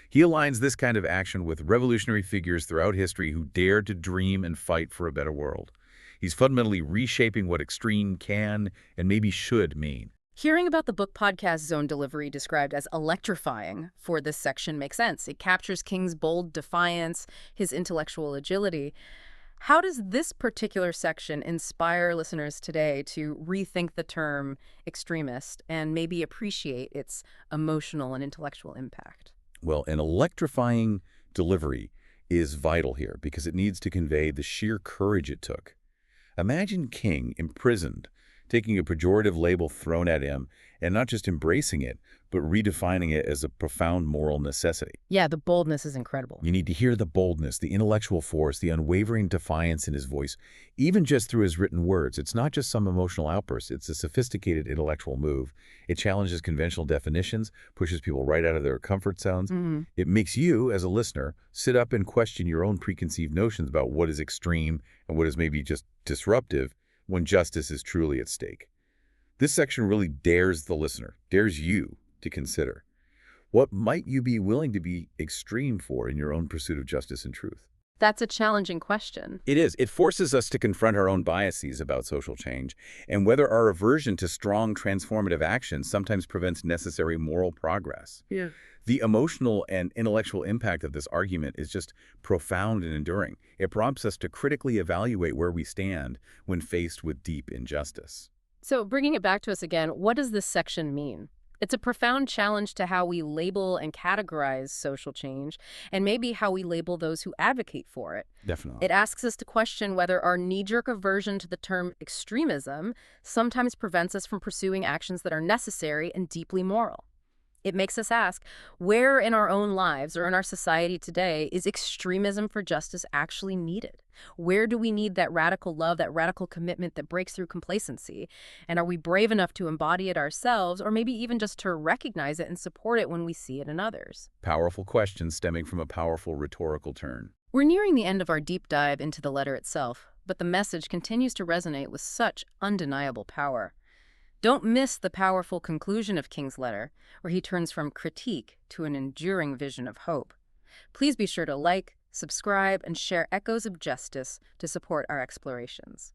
He aligns this kind of action with revolutionary figures throughout history who dared to dream and fight for a better world. He's fundamentally reshaping what extreme can and maybe should mean. Hearing about the book podcast zone delivery described as electrifying for this section makes sense. It captures King's bold defiance, his intellectual agility. How does this particular section inspire listeners today to rethink the term extremist and maybe appreciate its emotional and intellectual impact? Well, an electrifying delivery is vital here because it needs to convey the sheer courage it took. Imagine King imprisoned, taking a pejorative label thrown at him and not just embracing it, but redefining it as a profound moral necessity. Yeah, the boldness is incredible. You need to hear the boldness, the intellectual force, the unwavering defiance in his voice, even just through his written words. It's not just some emotional outburst. It's a sophisticated intellectual move. It challenges conventional definitions, pushes people right out of their comfort zones. It makes you, as a listener, sit up and question your own preconceived notions about what is extreme and what is maybe just disruptive when justice is truly at stake. This section really dares the listener, dares you to consider. What might you be willing to be extreme for in your own pursuit of justice and truth? That's a challenging question. It is. It forces us to confront our own biases about social change and whether our aversion to strong transformative action sometimes prevents necessary moral progress. Yeah. The emotional and intellectual impact of this argument is just profound and enduring. It prompts us to critically evaluate where we stand when faced with deep injustice. So bringing it back to us again, what does this section mean? It's a profound challenge to how we label and categorize social change, and maybe how we label those who advocate for it. Definitely. It asks us to question whether our knee-jerk aversion to the term extremism sometimes prevents us from pursuing actions that are necessary and deeply moral. It makes us ask, where in our own lives or in our society today is extremism for justice actually needed? Where do we need that radical love, that radical commitment that breaks through complacency? And are we brave enough to embody it ourselves, or maybe even just to recognize it and support it when we see it in others? Powerful questions stemming from a powerful rhetorical turn. We're nearing the end of our deep dive into the letter itself, but the message continues to resonate with such undeniable power. Don't miss the powerful conclusion of King's letter, where he turns from critique to an enduring vision of hope. Please be sure to like, subscribe, and share Echoes of Justice to support our explorations.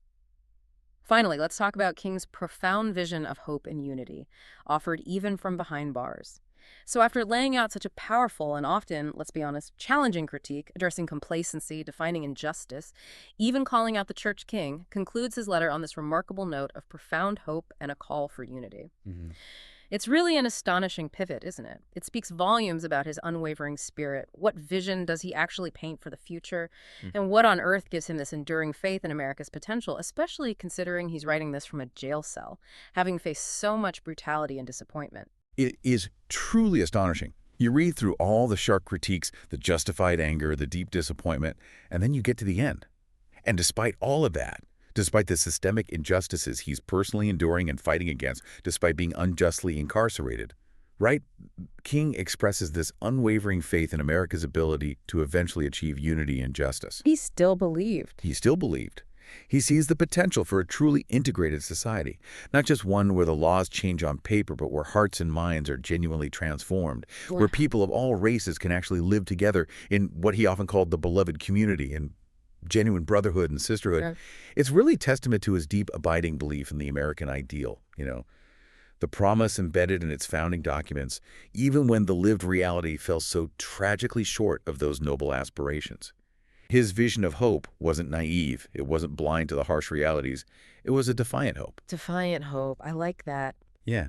Finally, let's talk about King's profound vision of hope and unity, offered even from behind bars. So after laying out such a powerful and often, let's be honest, challenging critique, addressing complacency, defining injustice, even calling out the church, King concludes his letter on this remarkable note of profound hope and a call for unity. It's really an astonishing pivot, isn't it? It speaks volumes about his unwavering spirit. What vision does he actually paint for the future? And what on earth gives him this enduring faith in America's potential, especially considering he's writing this from a jail cell, having faced so much brutality and disappointment? It is truly astonishing. You read through all the sharp critiques, the justified anger, the deep disappointment, and then you get to the end. And despite all of that, despite the systemic injustices he's personally enduring and fighting against, despite being unjustly incarcerated, right? King expresses this unwavering faith in America's ability to eventually achieve unity and justice. He still believed. He still believed. He sees the potential for a truly integrated society, not just one where the laws change on paper, but where hearts and minds are genuinely transformed, where people of all races can actually live together in what he often called the beloved community and genuine brotherhood and sisterhood. Yeah. It's really testament to his deep, abiding belief in the American ideal, the promise embedded in its founding documents, even when the lived reality fell so tragically short of those noble aspirations. His vision of hope wasn't naive. It wasn't blind to the harsh realities. It was a defiant hope. Defiant hope. I like that. Yeah.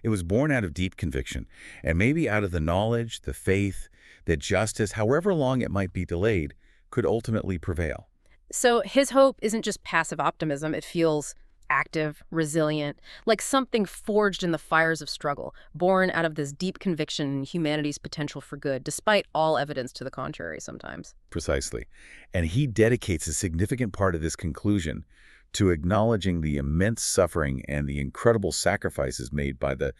It was born out of deep conviction, and maybe out of the knowledge, the faith, that justice, however long it might be delayed, could ultimately prevail. So his hope isn't just passive optimism. It feels active, resilient, like something forged in the fires of struggle, born out of this deep conviction in humanity's potential for good, despite all evidence to the contrary sometimes. Precisely. And he dedicates a significant part of this conclusion to acknowledging the immense suffering and the incredible sacrifices made by the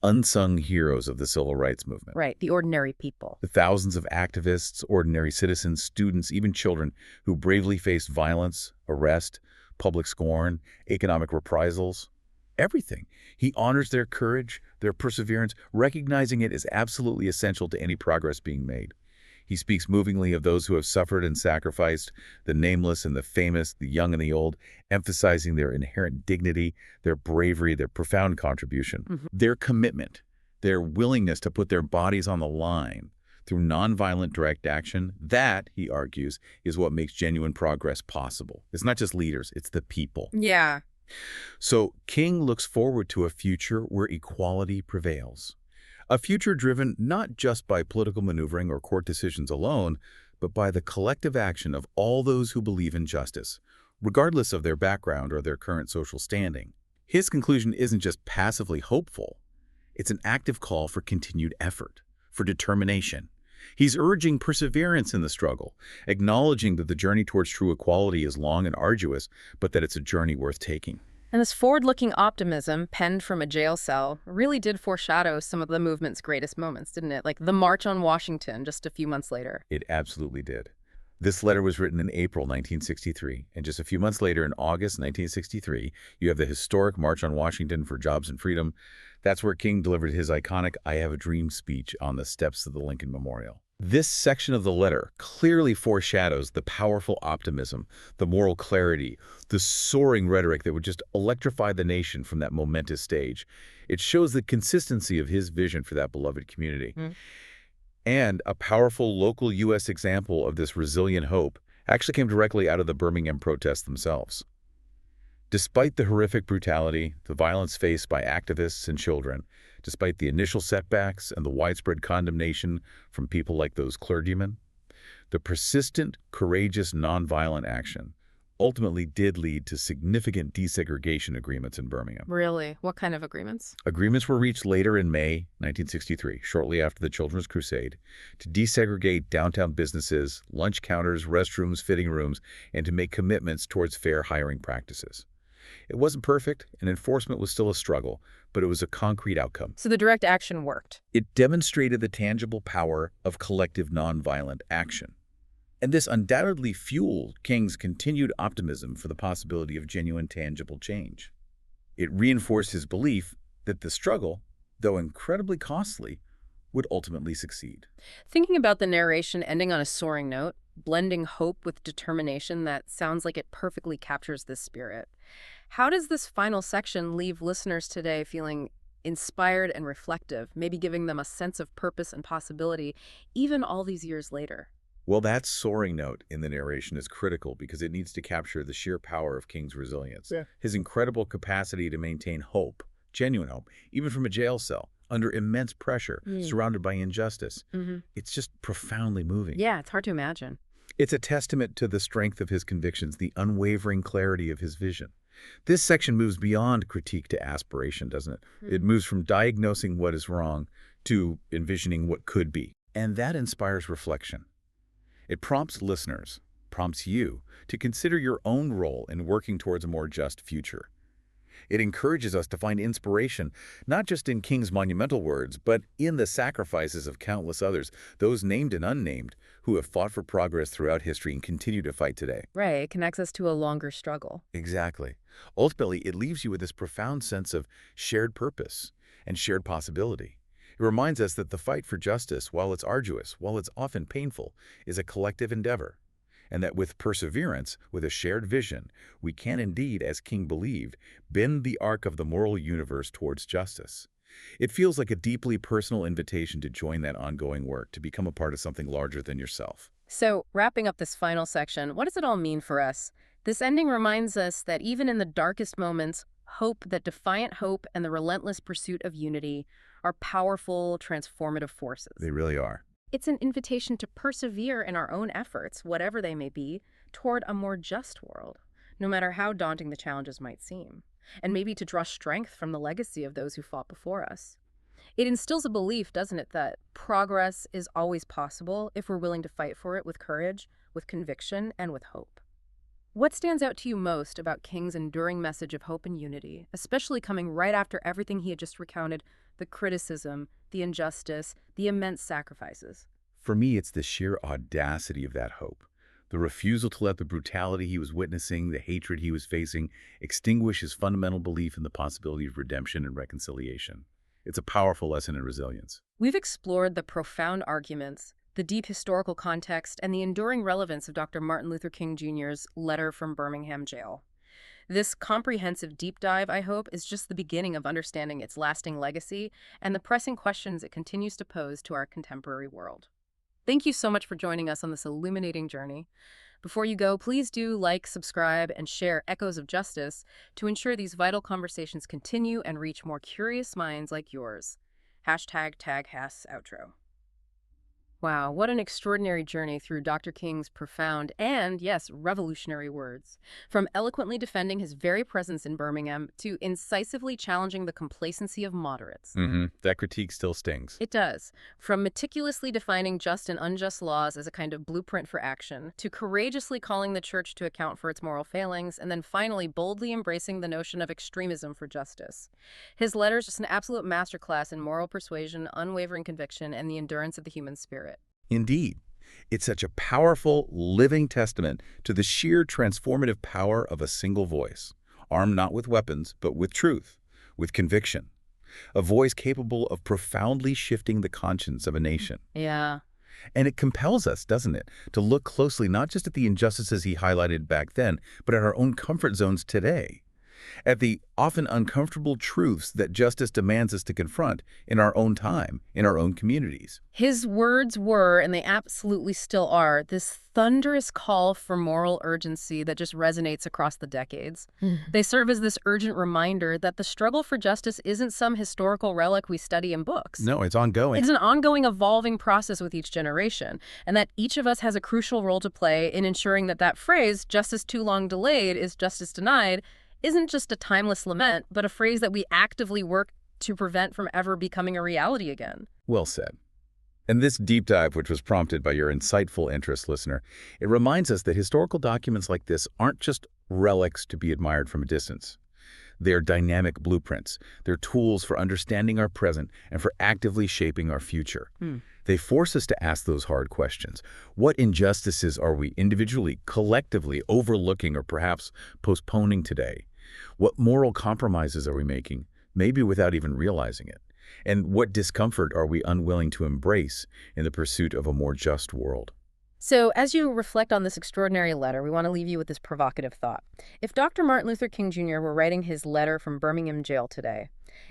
unsung heroes of the civil rights movement. Right, the ordinary people. The thousands of activists, ordinary citizens, students, even children who bravely faced violence, arrest, public scorn, economic reprisals, everything. He honors their courage, their perseverance, recognizing it as absolutely essential to any progress being made. He speaks movingly of those who have suffered and sacrificed, the nameless and the famous, the young and the old, emphasizing their inherent dignity, their bravery, their profound contribution, their commitment, their willingness to put their bodies on the line through nonviolent direct action. That, he argues, is what makes genuine progress possible. It's not just leaders, it's the people. Yeah. So King looks forward to a future where equality prevails. A future driven not just by political maneuvering or court decisions alone, but by the collective action of all those who believe in justice, regardless of their background or their current social standing. His conclusion isn't just passively hopeful. It's an active call for continued effort, for determination. He's urging perseverance in the struggle, acknowledging that the journey towards true equality is long and arduous, but that it's a journey worth taking. And this forward-looking optimism, penned from a jail cell, really did foreshadow some of the movement's greatest moments, didn't it? Like the March on Washington just a few months later. It absolutely did. This letter was written in April 1963, and just a few months later, in August 1963, you have the historic March on Washington for Jobs and Freedom. That's where King delivered his iconic "I Have a Dream" speech on the steps of the Lincoln Memorial. This section of the letter clearly foreshadows the powerful optimism, the moral clarity, the soaring rhetoric that would just electrify the nation from that momentous stage. It shows the consistency of his vision for that beloved community. And a powerful local U.S. example of this resilient hope actually came directly out of the Birmingham protests themselves. Despite the horrific brutality, the violence faced by activists and children, despite the initial setbacks and the widespread condemnation from people like those clergymen, the persistent, courageous, nonviolent action ultimately did lead to significant desegregation agreements in Birmingham. Really? What kind of agreements? Agreements were reached later in May 1963, shortly after the Children's Crusade, to desegregate downtown businesses, lunch counters, restrooms, fitting rooms, and to make commitments towards fair hiring practices. It wasn't perfect, and enforcement was still a struggle, but it was a concrete outcome. So the direct action worked. It demonstrated the tangible power of collective nonviolent action. And this undoubtedly fueled King's continued optimism for the possibility of genuine, tangible change. It reinforced his belief that the struggle, though incredibly costly, would ultimately succeed. Thinking about the narration ending on a soaring note, blending hope with determination, that sounds like it perfectly captures this spirit. How does this final section leave listeners today feeling inspired and reflective, maybe giving them a sense of purpose and possibility, even all these years later? Well, that soaring note in the narration is critical because it needs to capture the sheer power of King's resilience. His incredible capacity to maintain hope, genuine hope, even from a jail cell, under immense pressure, surrounded by injustice. It's just profoundly moving. Yeah, it's hard to imagine. It's a testament to the strength of his convictions, the unwavering clarity of his vision. This section moves beyond critique to aspiration, doesn't it? It moves from diagnosing what is wrong to envisioning what could be. And that inspires reflection. It prompts listeners, prompts you, to consider your own role in working towards a more just future. It encourages us to find inspiration, not just in King's monumental words, but in the sacrifices of countless others, those named and unnamed, who have fought for progress throughout history and continue to fight today. Right, it connects us to a longer struggle. Exactly. Ultimately, it leaves you with this profound sense of shared purpose and shared possibility. It reminds us that the fight for justice, while it's arduous, while it's often painful, is a collective endeavor, and that with perseverance, with a shared vision, we can indeed, as King believed, bend the arc of the moral universe towards justice. It feels like a deeply personal invitation to join that ongoing work, to become a part of something larger than yourself. So, wrapping up this final section, what does it all mean for us? This ending reminds us that even in the darkest moments, defiant hope and the relentless pursuit of unity are powerful, transformative forces. They really are. It's an invitation to persevere in our own efforts, whatever they may be, toward a more just world, no matter how daunting the challenges might seem. and maybe to draw strength from the legacy of those who fought before us. It instills a belief, doesn't it, that progress is always possible if we're willing to fight for it with courage, with conviction, and with hope. What stands out to you most about King's enduring message of hope and unity, especially coming right after everything he had just recounted, the criticism, the injustice, the immense sacrifices? For me, it's the sheer audacity of that hope. The refusal to let the brutality he was witnessing, the hatred he was facing, extinguish his fundamental belief in the possibility of redemption and reconciliation. It's a powerful lesson in resilience. We've explored the profound arguments, the deep historical context, and the enduring relevance of Dr. Martin Luther King Jr.'s letter from Birmingham Jail. This comprehensive deep dive, I hope, is just the beginning of understanding its lasting legacy and the pressing questions it continues to pose to our contemporary world. Thank you so much for joining us on this illuminating journey. Before you go, please do like, subscribe, and share Echoes of Justice to ensure these vital conversations continue and reach more curious minds like yours. #TagHass outro. Wow, what an extraordinary journey through Dr. King's profound and, yes, revolutionary words. From eloquently defending his very presence in Birmingham to incisively challenging the complacency of moderates. That critique still stings. It does. From meticulously defining just and unjust laws as a kind of blueprint for action, to courageously calling the church to account for its moral failings, and then finally boldly embracing the notion of extremism for justice. His letter is just an absolute masterclass in moral persuasion, unwavering conviction, and the endurance of the human spirit. Indeed, it's such a powerful, living testament to the sheer transformative power of a single voice, armed not with weapons, but with truth, with conviction. A voice capable of profoundly shifting the conscience of a nation. Yeah. And it compels us, doesn't it, to look closely not just at the injustices he highlighted back then, but at our own comfort zones today. At the often uncomfortable truths that justice demands us to confront in our own time, in our own communities. His words were, and they absolutely still are, this thunderous call for moral urgency that just resonates across the decades. They serve as this urgent reminder that the struggle for justice isn't some historical relic we study in books. No, it's ongoing. It's an ongoing, evolving process with each generation, and that each of us has a crucial role to play in ensuring that that phrase, justice too long delayed is justice denied, isn't just a timeless lament, but a phrase that we actively work to prevent from ever becoming a reality again. Well said. And this deep dive, which was prompted by your insightful interest, listener, it reminds us that historical documents like this aren't just relics to be admired from a distance. They're dynamic blueprints. They're tools for understanding our present and for actively shaping our future. They force us to ask those hard questions. What injustices are we individually, collectively overlooking or perhaps postponing today? What moral compromises are we making, maybe without even realizing it? And what discomfort are we unwilling to embrace in the pursuit of a more just world? So, as you reflect on this extraordinary letter, we want to leave you with this provocative thought. If Dr. Martin Luther King Jr. were writing his letter from Birmingham Jail today,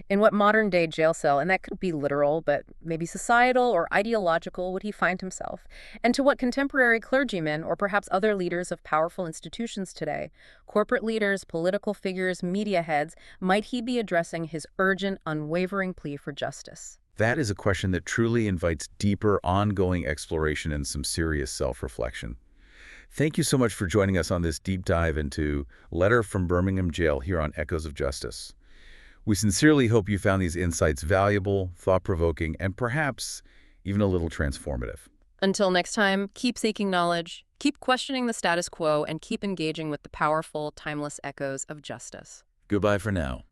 in what modern-day jail cell, and that could be literal, but maybe societal or ideological, would he find himself? And to what contemporary clergymen, or perhaps other leaders of powerful institutions today, corporate leaders, political figures, media heads, might he be addressing his urgent, unwavering plea for justice? That is a question that truly invites deeper, ongoing exploration and some serious self-reflection. Thank you so much for joining us on this deep dive into Letter from Birmingham Jail here on Echoes of Justice. We sincerely hope you found these insights valuable, thought-provoking, and perhaps even a little transformative. Until next time, keep seeking knowledge, keep questioning the status quo, and keep engaging with the powerful, timeless echoes of justice. Goodbye for now.